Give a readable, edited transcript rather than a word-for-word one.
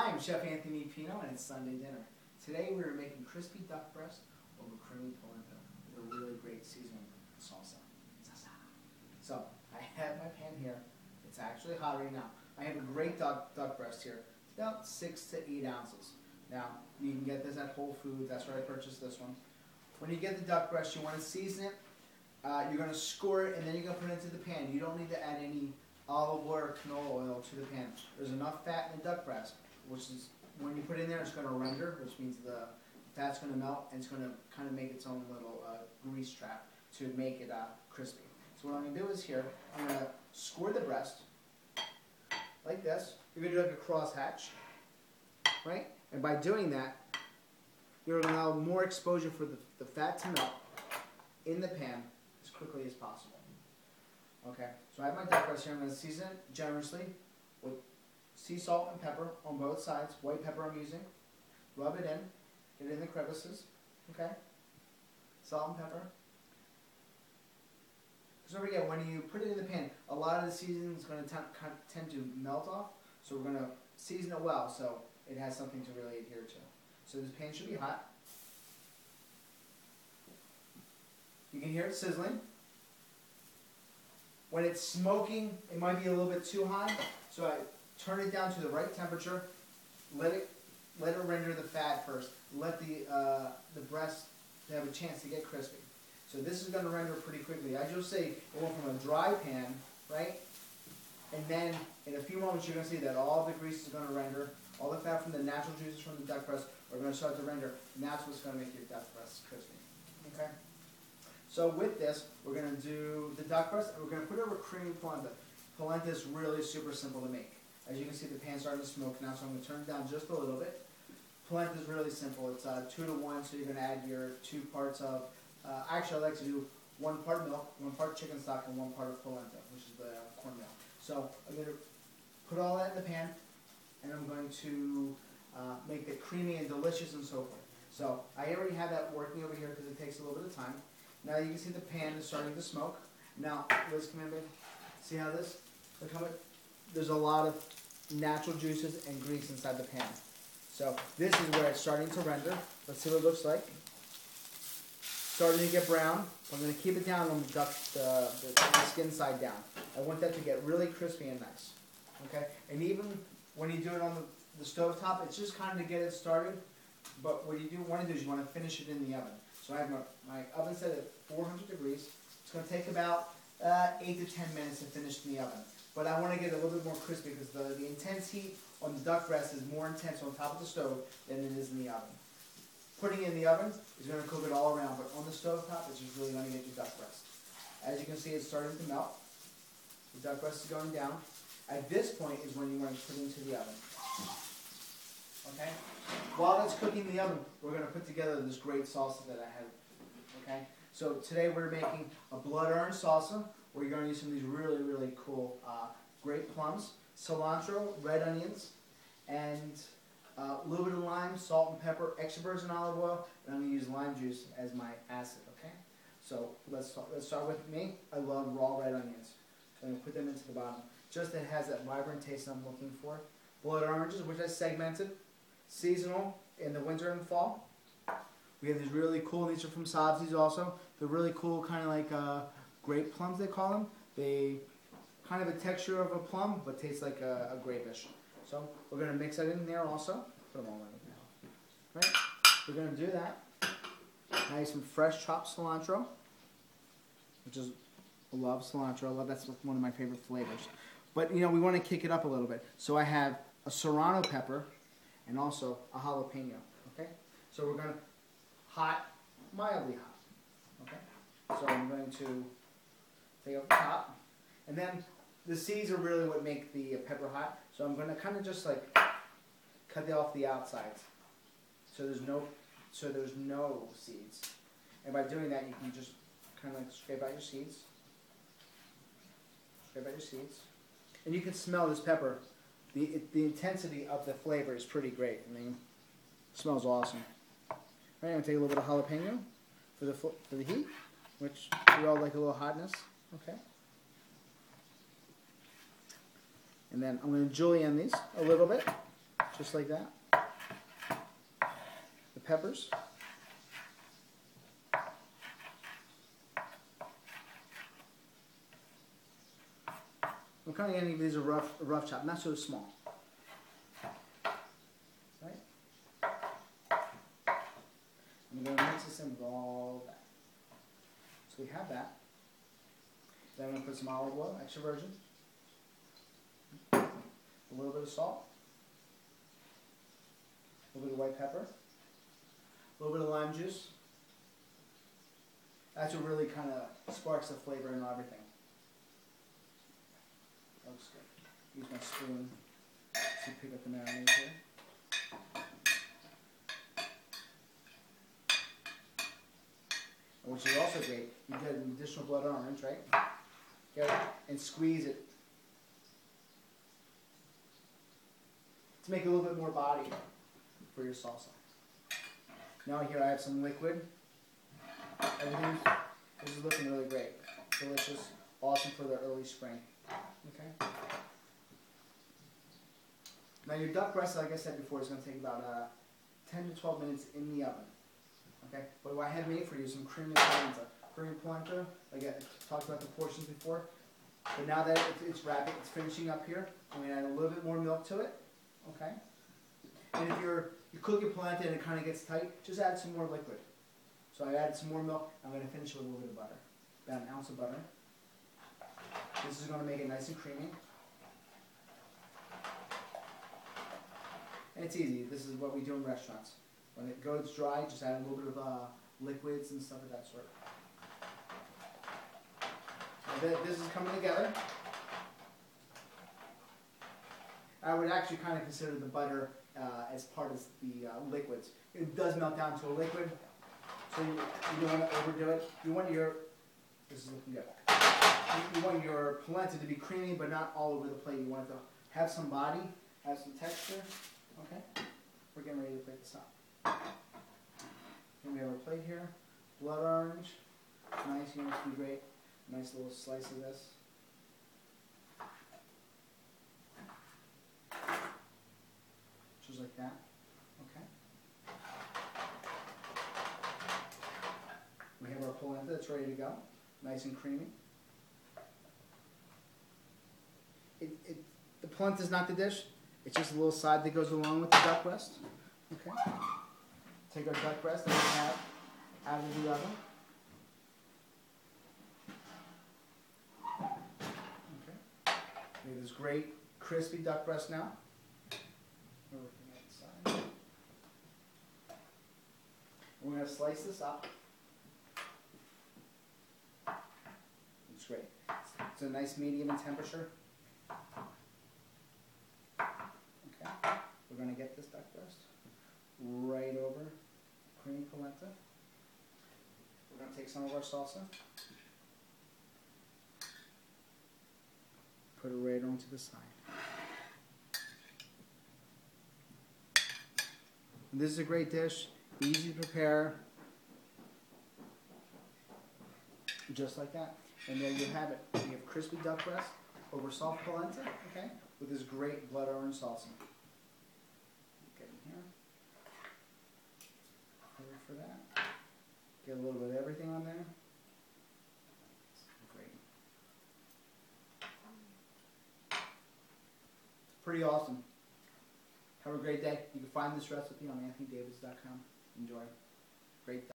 Hi, I'm Chef Anthony Pino, and it's Sunday dinner. Today we're making crispy duck breast over creamy polenta with a really great seasoning salsa. So I have my pan here. It's actually hot right now. I have a great duck breast here. It's about 6 to 8 ounces. Now you can get this at Whole Foods. That's where I purchased this one. When you get the duck breast, you want to season it. You're going to score it, and then you're going to put it into the pan. You don't need to add any olive oil or canola oil to the pan. There's enough fat in the duck breast, which is, when you put it in there, it's going to render, which means the fat's going to melt, and it's going to kind of make its own little grease trap to make it crispy. So what I'm going to do is here, I'm going to score the breast like this. You're going to do like a cross hatch, right? And by doing that, you're going to allow more exposure for the fat to melt in the pan as quickly as possible. Okay, so I have my duck breast here. I'm going to season it generously with sea salt and pepper on both sides. White pepper I'm using. Rub it in. Get it in the crevices. Okay? Salt and pepper. Because don't forget, when you put it in the pan, a lot of the seasoning is going to tend to melt off. So we're going to season it well so it has something to really adhere to. So this pan should be hot. You can hear it sizzling. When it's smoking, it might be a little bit too high, so I turn it down to the right temperature. Let it render the fat first. Let the breast have a chance to get crispy. So this is going to render pretty quickly. As you'll see, it went from a dry pan, right? And then in a few moments, you're going to see that all the grease is going to render. All the fat from the natural juices from the duck breast are going to start to render, and that's what's going to make your duck breast crispy. Okay? So with this, we're going to do the duck breast, and we're going to put it over creamy polenta. Polenta is really super simple to make. As you can see, the pan's starting to smoke now, so I'm going to turn it down just a little bit. Polenta is really simple. It's 2 to 1, so you're going to add your 2 parts of, actually I like to do 1 part milk, 1 part chicken stock, and 1 part of polenta, which is the cornmeal. So I'm going to put all that in the pan, and I'm going to make it creamy and delicious and so forth. So I already have that working over here because it takes a little bit of time. Now you can see the pan is starting to smoke. Now, Liz, come in, baby. See how this? Look how there's a lot of natural juices and grease inside the pan. So this is where it's starting to render. Let's see what it looks like. Starting to get brown. I'm going to keep it down on the skin side down. I want that to get really crispy and nice. Okay? And even when you do it on the stove top, it's just kind of to get it started. But what you want to do is you want to finish it in the oven. So I have my oven set at 400 degrees. It's going to take about 8 to 10 minutes to finish in the oven. But I want to get it a little bit more crispy because the intense heat on the duck breast is more intense on top of the stove than it is in the oven. Putting it in the oven is going to cook it all around, but on the stove top, it's just really going to get your duck breast. As you can see, it's starting to melt. The duck breast is going down. At this point is when you want to put it into the oven. Okay? While it's cooking in the oven, we're going to put together this great salsa that I have. Okay? So today we're making a blood orange salsa. We're going to use some of these really, really cool grape plums, cilantro, red onions, and a little bit of lime, salt and pepper, extra virgin olive oil, and I'm going to use lime juice as my acid. Okay? So let's start with me. I love raw red onions. So I'm going to put them into the bottom. Just that it has that vibrant taste I'm looking for. Blood oranges, which I segmented. Seasonal in the winter and fall. We have these really cool, these are from Sabzi's also. They're really cool, kind of like grape plums they call them. They kind of a texture of a plum, but taste like a grape-ish. So we're going to mix that in there also. Put them all in now. Right? We're going to do that. Now some fresh chopped cilantro, which is, I love cilantro. That's one of my favorite flavors. But you know, we want to kick it up a little bit. So I have a serrano pepper and also a jalapeno, okay? So we're going to mildly hot, okay? So I'm going to take off the top, and then the seeds are really what make the pepper hot, so I'm going to kind of just like cut off the outsides, so there's no seeds. And by doing that, you can just kind of like scrape out your seeds, and you can smell this pepper. The intensity of the flavor is pretty great. I mean, it smells awesome. Right, I'm going to take a little bit of jalapeno for the heat, which we all like a little hotness. Okay. And then I'm going to julienne these a little bit, just like that. The peppers. I'm kind of getting these a rough chop, not so small. Right? I'm going to mix this in with all that. So we have that. Then I'm going to put some olive oil, extra virgin. A little bit of salt. A little bit of white pepper. A little bit of lime juice. That's what really kind of sparks the flavor and everything. That looks good. Use my spoon to pick up the marinade here. Which is also great. You get an additional blood orange, right? Get it and squeeze it to make a little bit more body for your salsa. Now here I have some liquid. This is looking really great. Delicious. Awesome for the early spring. Okay. Now your duck breast, like I said before, is going to take about 10 to 12 minutes in the oven. Okay. But what I had made for you is some creamy polenta. Creamy polenta. Like I talked about the portions before. But now that it's wrapping, it's finishing up here. I'm going to add a little bit more milk to it. Okay. And if you cook your polenta and it kind of gets tight, just add some more liquid. So I added some more milk. I'm going to finish with a little bit of butter. About an ounce of butter. This is going to make it nice and creamy. And it's easy. This is what we do in restaurants. When it goes dry, just add a little bit of liquids and stuff of that sort. Now this is coming together. I would actually kind of consider the butter as part of the liquids. It does melt down to a liquid, so you don't want to overdo it. You want this is looking good. You want your polenta to be creamy, but not all over the plate. You want it to have some body, have some texture. Okay, we're getting ready to plate this up. And we have our plate here. Blood orange, nice, you know, it's gonna be great. Nice little slice of this. Just like that. Okay. We have our polenta that's ready to go. Nice and creamy. The polenta is not the dish. It's just a little side that goes along with the duck breast. Okay. Take our duck breast that we have out of the oven. Okay. We have this great crispy duck breast now. We're going to slice this up. It's great. It's a nice medium in temperature. Okay. We're going to get this duck breast right over creamy polenta. We're going to take some of our salsa. Put it right onto the side. And this is a great dish. Easy to prepare, just like that. And there you have it. We have crispy duck breast over soft polenta, okay, with this great blood orange salsa. Get in here. Over for that. Get a little bit of everything on there. Great. Pretty awesome. Have a great day. You can find this recipe on anthonydavis.com. Enjoy. Great.